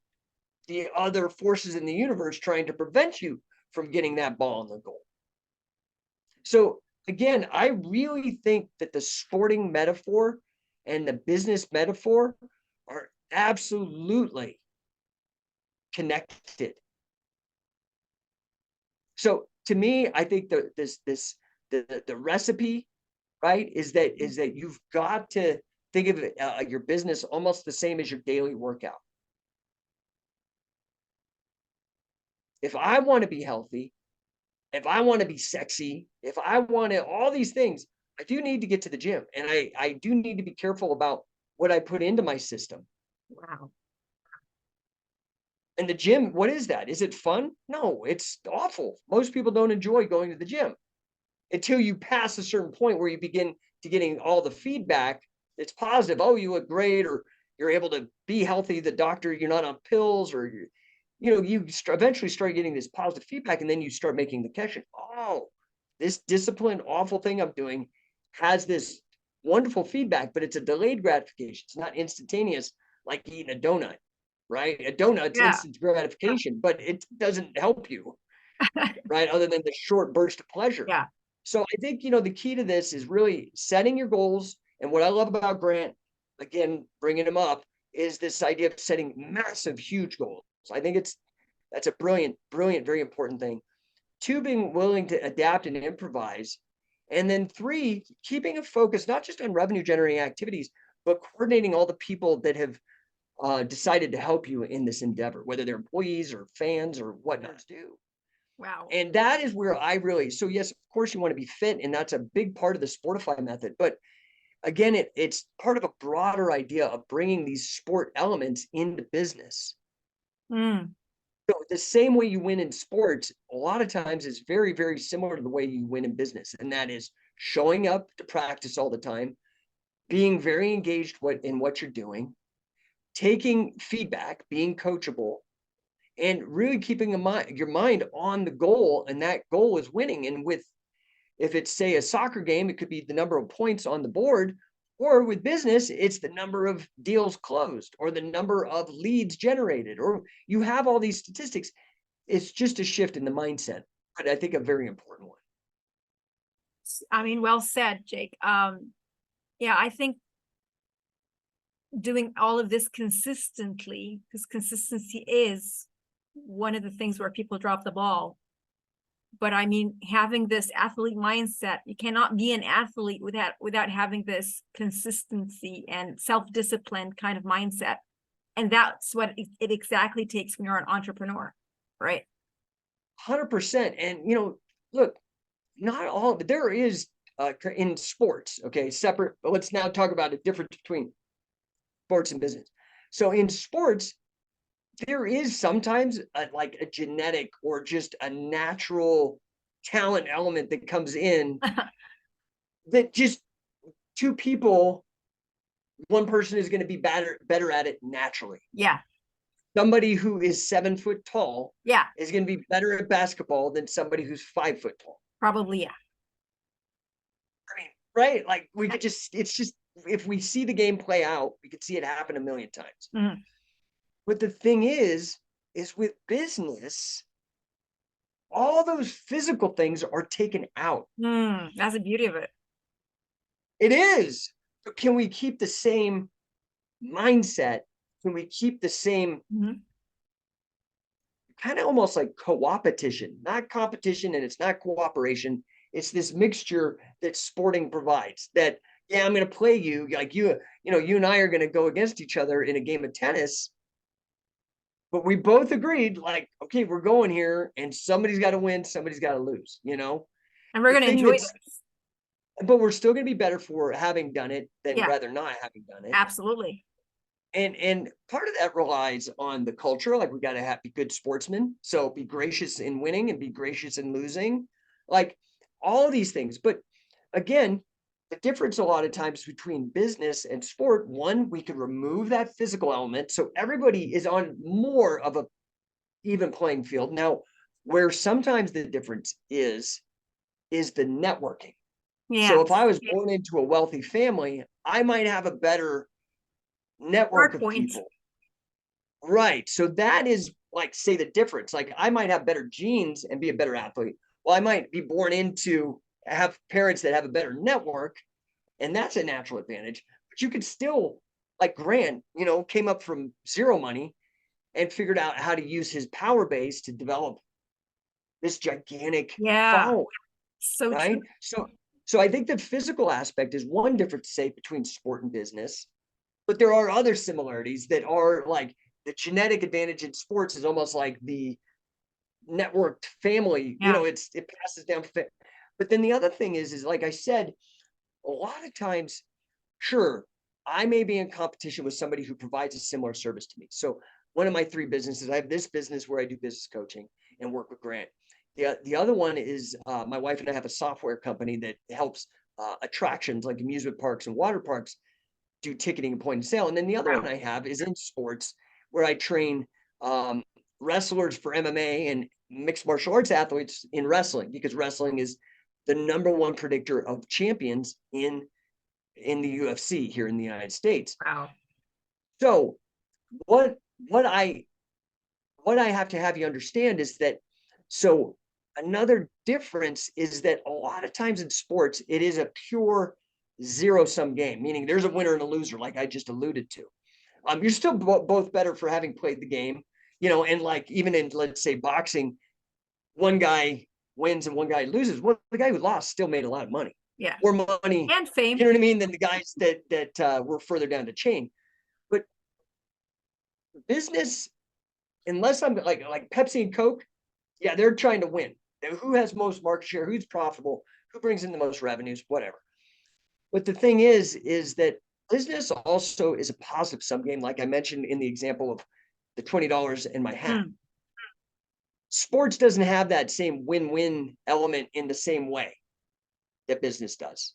the other forces in the universe trying to prevent you from getting that ball on the goal. So again, I really think that the sporting metaphor and the business metaphor are absolutely connected. So to me, I think the recipe, right, is that you've got to think of your business almost the same as your daily workout. If I want to be healthy, if I want to be sexy, if I want to all these things, I do need to get to the gym, and I do need to be careful about what I put into my system. Wow. And the gym, what is that? Is it fun? No, it's awful. Most people don't enjoy going to the gym until you pass a certain point where you begin to getting all the feedback that's positive. Oh, you look great, or you're able to be healthy. The doctor, you're not on pills, or you eventually start getting this positive feedback, and then you start making the connection. Oh, this disciplined, awful thing I'm doing has this wonderful feedback, but it's a delayed gratification. It's not instantaneous, like eating a donut. Right? A donut's instant gratification, but it doesn't help you, right? Other than the short burst of pleasure. Yeah. So I think, the key to this is really setting your goals. And what I love about Grant, again, bringing him up, is this idea of setting massive, huge goals. I think that's a brilliant, very important thing. 2, being willing to adapt and improvise. And then 3, keeping a focus, not just on revenue generating activities, but coordinating all the people that have decided to help you in this endeavor, whether they're employees or fans or whatnot. Wow. And that is where I really, so yes, of course you want to be fit, and that's a big part of the Sportify method. But again, it's part of a broader idea of bringing these sport elements into business. So the same way you win in sports, a lot of times is very, very similar to the way you win in business. And that is showing up to practice all the time, being very engaged in what you're doing, taking feedback, being coachable, and really keeping your mind on the goal. And that goal is winning. And if it's, say, a soccer game, it could be the number of points on the board, or with business, it's the number of deals closed or the number of leads generated, or you have all these statistics. It's just a shift in the mindset, but I think a very important one. I mean, well said, Jake. Yeah, I think doing all of this consistently, because consistency is one of the things where people drop the ball. But I mean, having this athlete mindset, you cannot be an athlete without having this consistency and self-discipline kind of mindset. And that's what it exactly takes when you're an entrepreneur, right? 100%. And, look, not all, but there is in sports, okay, separate, but let's now talk about a difference between sports and business. So in sports, there is sometimes like a genetic or just a natural talent element that comes in that just 2 people, one person is going to be better at it naturally. Yeah. Somebody who is 7 foot tall is going to be better at basketball than somebody who's 5 foot tall. Probably, yeah. I mean, right? Like we could just, it's just, if we see the game play out, we could see it happen a million times. Mhm. But the thing is with business, all those physical things are taken out. That's the beauty of it. It is. But can we keep the same mindset? Can we keep the same Mhm. kind of almost like co-opetition, not competition, and it's not cooperation. It's this mixture that sporting provides that, yeah, I'm going to play you like you know, you and I are going to go against each other in a game of tennis. But we both agreed, like, okay, we're going here and somebody's got to win, somebody's got to lose, you know? And we're The going to thing enjoy that's, this. but we're still going to be better for having done it than Yeah, rather not having done it. absolutely. And part of that relies on the culture. Like we got to be good sportsmen. So be gracious in winning and be gracious in losing. Like all of these things. But again, the difference a lot of times between business and sport, one, we could remove that physical element. So everybody is on more of a even playing field. Now, where sometimes the difference is the networking. So if Yes. I was born into a wealthy family, I might have a better network Start of point. people. Right. So that is like, say, the difference. Like I might have better genes and be a better athlete. Well, I might be born into have parents that have a better network, and that's a natural advantage. But you could still, like Grant, you know, came up from zero money and figured out how to use his power base to develop this gigantic Yeah, following, so true. right? So I think the physical aspect is one difference, say, between sport and business. But there are other similarities that are like the genetic advantage in sports is almost like the networked family, you Yeah. know, it passes down. But then the other thing is like I said, a lot of times, sure, I may be in competition with somebody who provides a similar service to me. So one of my three businesses, I have this business where I do business coaching and work with Grant. The other one is my wife and I have a software company that helps attractions like amusement parks and water parks do ticketing and point of sale. And then the other Wow. one I have is in sports, where I train wrestlers for MMA and mixed martial arts athletes in wrestling, because wrestling is the #1 predictor of champions in the UFC here in the United States. Wow. So what what I what I have to have you understand is that, so another difference is that a lot of times in sports, it is a pure zero-sum game, meaning there's a winner and a loser, like I just alluded to. You're still both better for having played the game, you know, and like even in, let's say, boxing, one guy wins and one guy loses. Well, the guy who lost still made a lot of money, Yeah. more money, And fame. you know what I mean, than the guys that were further down the chain. But business, unless I'm like Pepsi and Coke, yeah, they're trying to win. Who has most market share? Who's profitable? Who brings in the most revenues? Whatever. But the thing is that business also is a positive sum game, like I mentioned in the example of the $20 in my hat. Mm. Sports doesn't have that same win-win element in the same way that business does.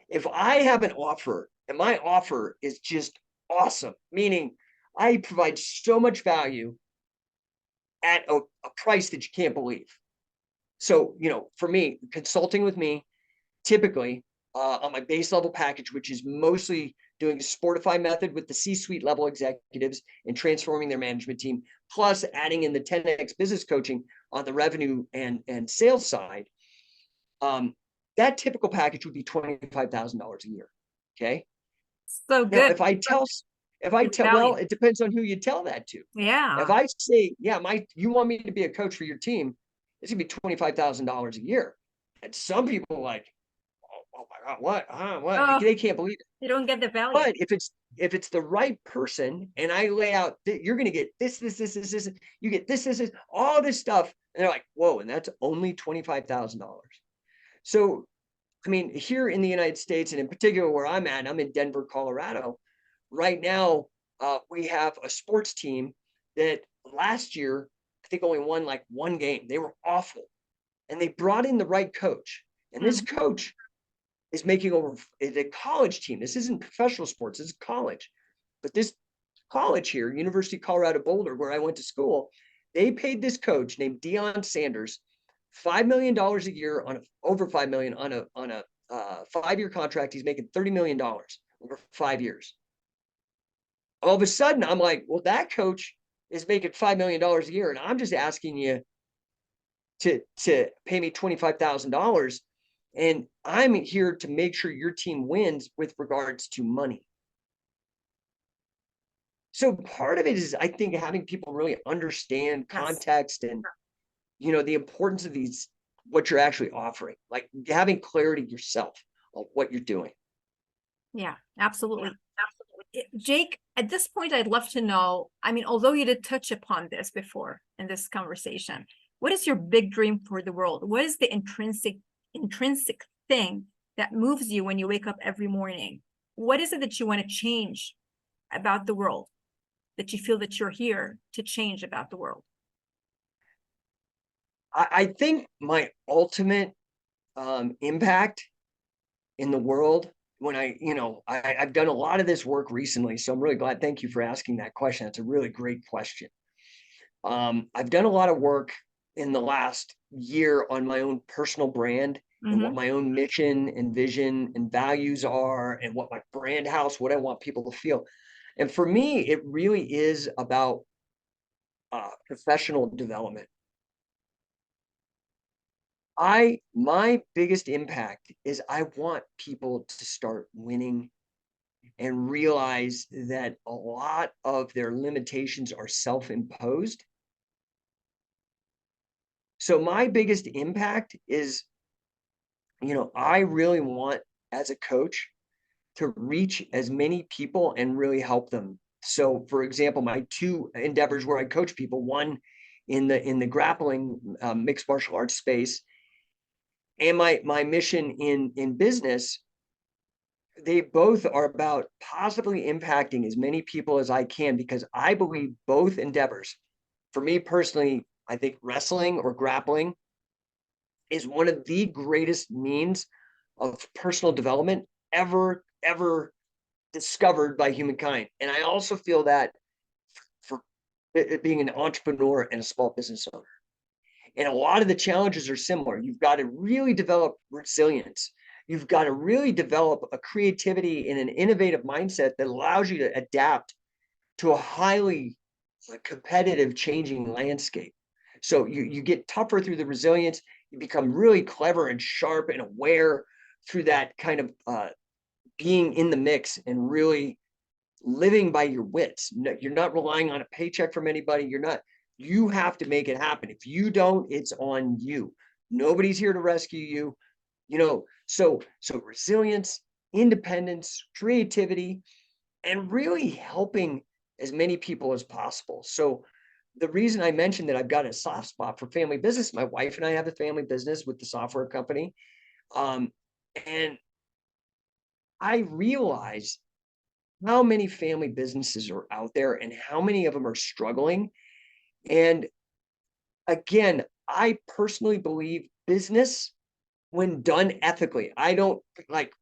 If I have an offer and my offer is just awesome, meaning I provide so much value at a price that you can't believe. So, you know, for me, consulting with me, typically on my base level package, which is mostly doing the Sportify method with the C-suite level executives and transforming their management team, plus adding in the 10x business coaching on the revenue and sales side. That typical package would be $25,000 a year. Okay. So Now, good. It's well, value. it depends on who you tell that to. If Yeah. I say, yeah, you want me to be a coach for your team, it's gonna be $25,000 a year. And some people are like, oh my God, what? What? Oh, They can't believe it. you don't get the value. But if it's the right person, and I lay out that you're gonna get this, you get this, all this stuff, and they're like, whoa, and that's only $25,000. So, I mean, here in the United States, and in particular where I'm at, I'm in Denver, Colorado. Right now, we have a sports team that last year, I think, only won like one game. They were awful. And they brought in the right coach. And this Mhm. coach is making over a college team. This isn't professional sports, this is college. But this college here, University of Colorado Boulder, where I went to school, they paid this coach named Deion Sanders $5 million a year over $5 million on a 5-year contract. He's making $30 million over 5 years. All of a sudden, I'm like, well, that coach is making $5 million a year, and I'm just asking you to pay me $25,000, and I'm here to make sure your team wins with regards to money. So part of it is, I think, having people really understand context and, you know, the importance of these, what you're actually offering, like having clarity yourself on what you're doing. Yeah, absolutely. Jake, at this point, I'd love to know, I mean, although you did touch upon this before in this conversation, what is your big dream for the world? What is the intrinsic thing that moves you when you wake up every morning? What is it that you want to change about the world, that you feel that you're here to change about the world? I think my ultimate impact in the world, when I've done a lot of this work recently, so I'm really glad. Thank you for asking that question. It's a really great question. I've done a lot of work in the last year on my own personal brand and what my own mission and vision and values are, and what my brand house, what I want people to feel. And for me, it really is about professional development. My biggest impact is I want people to start winning and realize that a lot of their limitations are self-imposed. So my biggest impact is, I really want, as a coach, to reach as many people and really help them. So, for example, my two endeavors where I coach people, one in the grappling mixed martial arts space, and my mission in business, they both are about positively impacting as many people as I can, because I believe both endeavors, for me personally, I think wrestling or grappling is one of the greatest means of personal development ever discovered by humankind. And I also feel that for it being an entrepreneur and a small business owner. And a lot of the challenges are similar. You've got to really develop resilience. You've got to really develop a creativity and an innovative mindset that allows you to adapt to a highly competitive, changing landscape. So you get tougher through the resilience. You become really clever and sharp and aware through that kind of being in the mix and really living by your wits. You're not relying on a paycheck from anybody. You have to make it happen. If you don't, it's on you. Nobody's here to rescue you. So resilience, independence, creativity, and really helping as many people as possible. So the reason I mentioned that I've got a soft spot for family business, my wife and I have a family business with the software company. And I realize how many family businesses are out there and how many of them are struggling. And again, I personally believe business, when done ethically, I don't like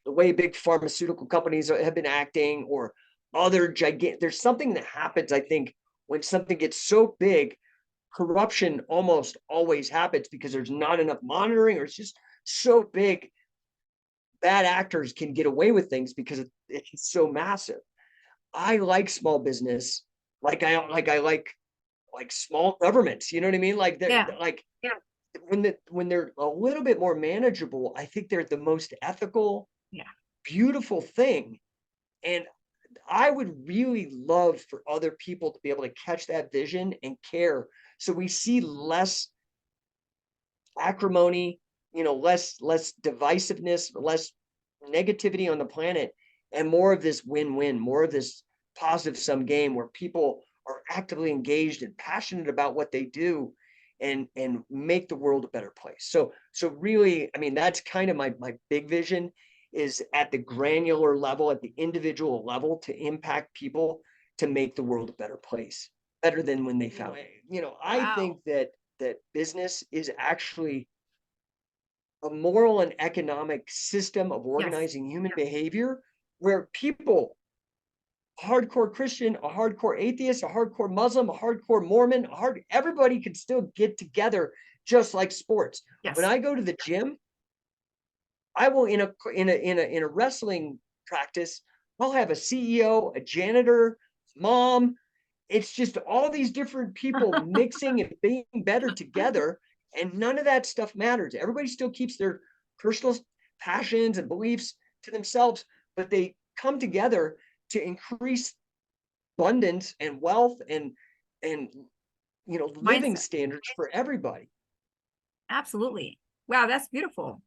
the way big pharmaceutical companies have been acting, or other gigantic, there's something that happens, I think, when something gets so big, corruption almost always happens because there's not enough monitoring, or it's just so big. Bad actors can get away with things because it's so massive. I like small business, like I like small governments. You know what I mean? Like when they're a little bit more manageable, I think they're the most ethical, beautiful thing. And I would really love for other people to be able to catch that vision and care, so we see less acrimony, less divisiveness, less negativity on the planet, and more of this win-win, more of this positive sum game where people are actively engaged and passionate about what they do, and make the world a better place. So really, I mean, that's kind of my big vision, is at the granular level, at the individual level, to impact people, to make the world a better place, better than when they found it. I think that business is actually a moral and economic system of organizing human behavior, where people, a hardcore Christian, a hardcore atheist, a hardcore Muslim, a hardcore Mormon, everybody can still get together, just like sports. When I go to the gym, I will in a wrestling practice, I'll have a CEO, a janitor, mom. It's just all these different people mixing and being better together, and none of that stuff matters. Everybody still keeps their personal passions and beliefs to themselves, but they come together to increase abundance and wealth and living Mindset. standards for everybody. Absolutely. Wow, that's beautiful.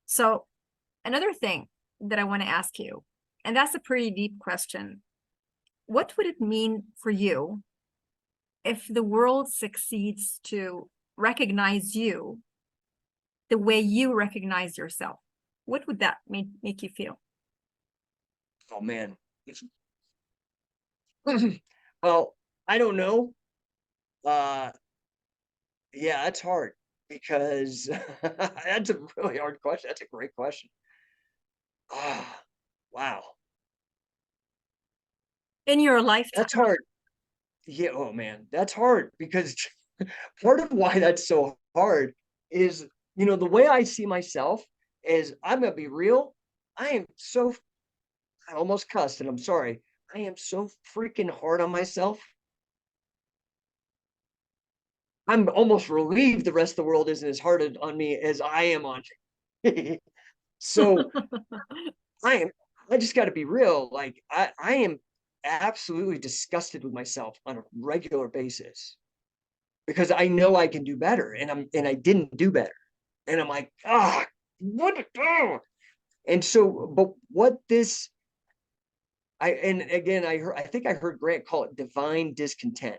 So another thing that I want to ask you, and that's a pretty deep question. What would it mean for you if the world succeeds to recognize you the way you recognize yourself? What would that make you feel? Oh man. Well, I don't know. Uh yeah, that's hard because that's a really hard question. That's a great question. Ah, wow. In your lifetime? That's hard. Yeah, oh man, that's hard because part of why that's so hard is, the way I see myself is I'm gonna be real. I am so I almost cussed and I'm sorry. I am so freaking hard on myself. I'm almost relieved the rest of the world isn't as hard on me as I am on me. So I am I just got to be real. Like I am absolutely disgusted with myself on a regular basis because I know I can do better and I didn't do better. And I'm like, what to do? And so, but what this and again I think I heard Grant call it divine discontent.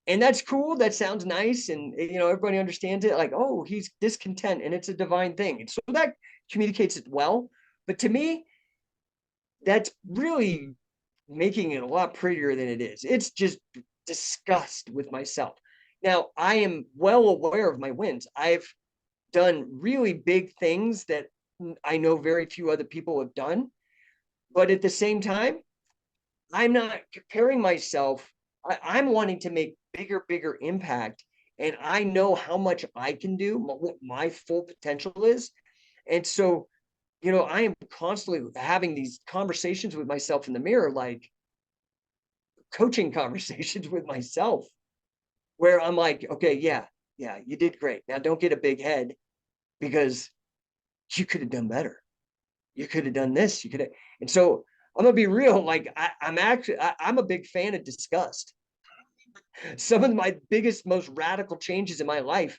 And that's cool. That sounds nice. And, everybody understands it like, oh, he's discontent and it's a divine thing. And so that communicates it well. But to me, that's really making it a lot prettier than it is. It's just disgust with myself. Now, I am well aware of my wins. I've done really big things that I know very few other people have done. But at the same time, I'm not comparing myself. I'm wanting to make bigger impact. And I know how much I can do, what my full potential is. And so, I am constantly having these conversations with myself in the mirror, like coaching conversations with myself, where I'm like, okay, yeah, you did great. Now don't get a big head because you could have done better. You could have done this. You could have. And so I'm gonna be real. Like I'm a big fan of disgust. Some of my biggest, most radical changes in my life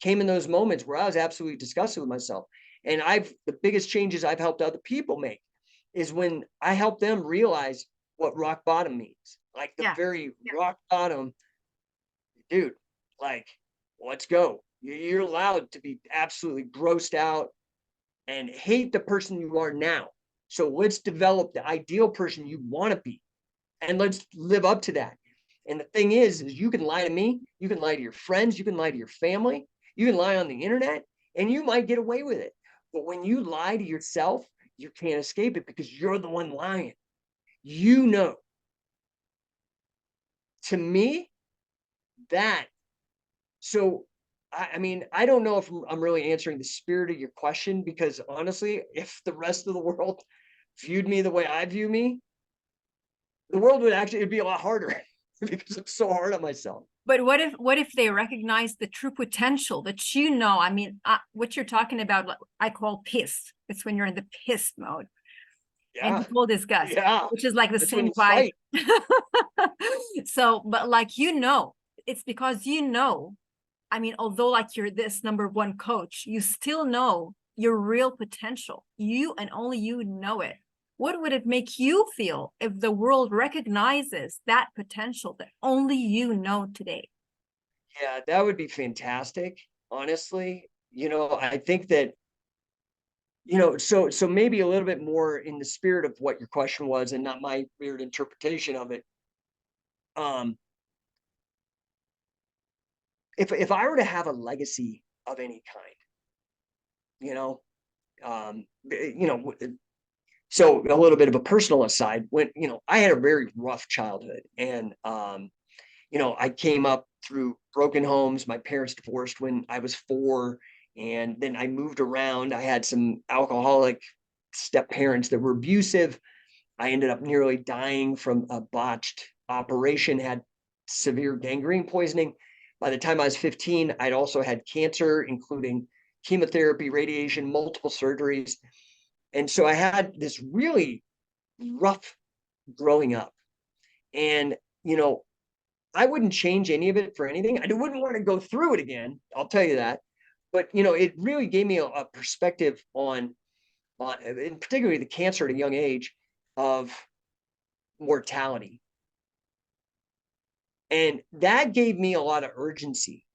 came in those moments where I was absolutely disgusted with myself. And the biggest changes I've helped other people make is when I help them realize what rock bottom means. Like the very rock bottom, dude, like, let's go. You're allowed to be absolutely grossed out and hate the person you are now. So let's develop the ideal person you want to be and let's live up to that. And the thing is you can lie to me, you can lie to your friends, you can lie to your family, you can lie on the internet, and you might get away with it. But when you lie to yourself, you can't escape it because you're the one lying. To me, that. So, I mean, I don't know if I'm really answering the spirit of your question because honestly, if the rest of the world viewed me the way I view me, the world it'd be a lot harder because I'm so hard on myself. But what if they recognize the true potential that I mean, what you're talking about, I call pissed. It's when you're in the pissed mode. And you call disgust, which is like the same vibe. So, but like, it's because I mean, although like you're this #1 coach, you still know your real potential. You and only you know it. What would it make you feel if the world recognizes that potential that only you know today? Yeah, that would be fantastic. Honestly, I think that, so maybe a little bit more in the spirit of what your question was and not my weird interpretation of it. If I were to have a legacy of any kind, you know, um, you know, so a little bit of a personal aside, when, I had a very rough childhood and, I came up through broken homes. My parents divorced when I was 4 And then I moved around. I had some alcoholic step parents that were abusive. I ended up nearly dying from a botched operation, had severe gangrene poisoning. By the time I was 15, I'd also had cancer, including chemotherapy, radiation, multiple surgeries. And so I had this really rough growing up. And, I wouldn't change any of it for anything. I wouldn't want to go through it again. I'll tell you that. But, it really gave me a perspective on, and particularly the cancer at a young age, of mortality. And that gave me a lot of urgency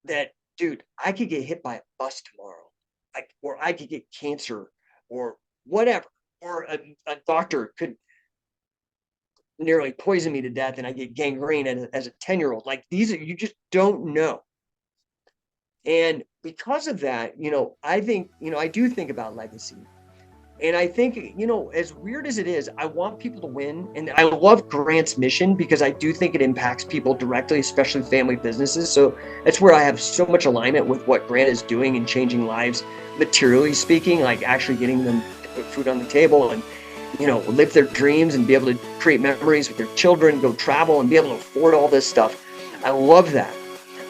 that, dude, I could get hit by a bus tomorrow, or I could get cancer or whatever, or a doctor could nearly poison me to death and I get gangrene as a 10-year-old. Like, you just don't know. And because of that, I think, I do think about legacy. And I think, as weird as it is, I want people to win. And I love Grant's mission because I do think it impacts people directly, especially family businesses. So that's where I have so much alignment with what Grant is doing and changing lives, materially speaking, like actually getting them to put food on the table and, live their dreams and be able to create memories with their children, go travel and be able to afford all this stuff. I love that.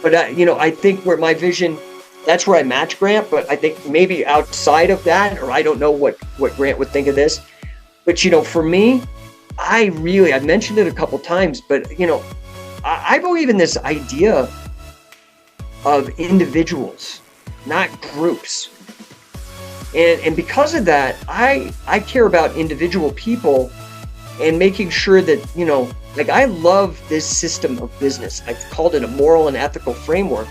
But, I think where my vision, that's where I match Grant, but I think maybe outside of that, or I don't know what Grant would think of this, but, for me, I've mentioned it a couple times, but, I believe in this idea of individuals, not groups. And because of that, I care about individual people and making sure that, I love this system of business. I've called it a moral and ethical framework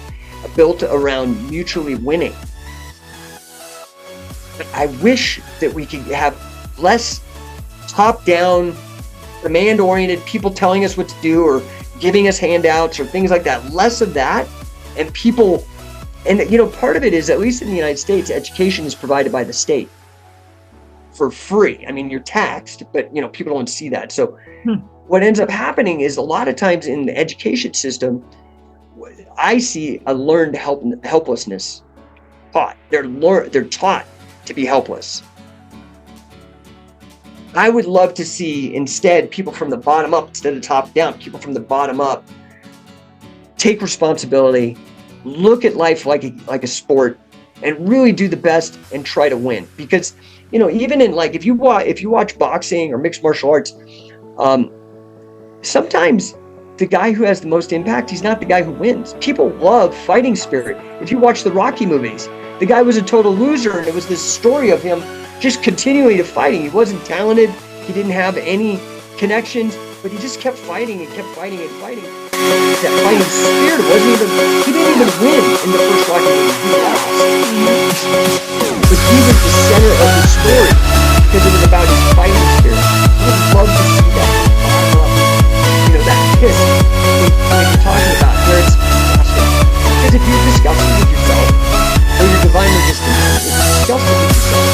built around mutually winning. But I wish that we could have less top-down, demand-oriented people telling us what to do or giving us handouts or things like that. Less of that, and people, and part of it is, at least in the United States, education is provided by the state for free. I mean, you're taxed, but people don't see that. So what ends up happening is a lot of times in the education system, I see a learned helplessness taught. They're taught to be helpless. I would love to see instead people from the bottom up instead of top down. People from the bottom up take responsibility, look at life like a sport, and really do the best and try to win. Because even in if you watch boxing or mixed martial arts, sometimes the guy who has the most impact, he's not the guy who wins. People love fighting spirit. If you watch the Rocky movies, the guy was a total loser, and it was this story of him just continually fighting. He wasn't talented. He didn't have any connections, but he just kept fighting and kept fighting and fighting. That fighting spirit he didn't even win in the first Rocky movie. He lost. But he was the center of the story because it was about his fighting spirit. I would love to see that. That kiss when you're talking about where it's disgusting. Because if you're disgusted with yourself, or you're divinely distant, if you're disgusted with yourself,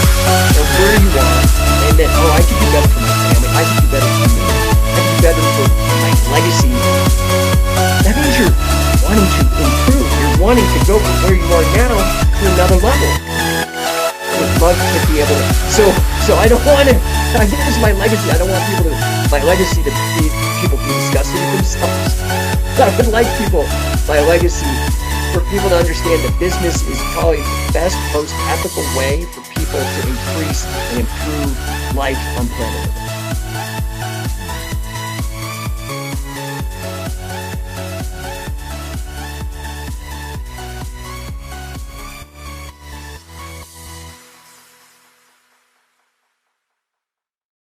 or where you are, and then, I could do better for my family, I could do better for me, I could do better for my legacy, that means you're wanting to improve. You're wanting to go from where you are now to another level. I would love to be able to, so I don't want to, this is my legacy, I don't want my legacy to be people be disgusted with themselves. I would like my legacy, for people to understand that business is probably the best, most ethical way for people to increase and improve life on planet Earth.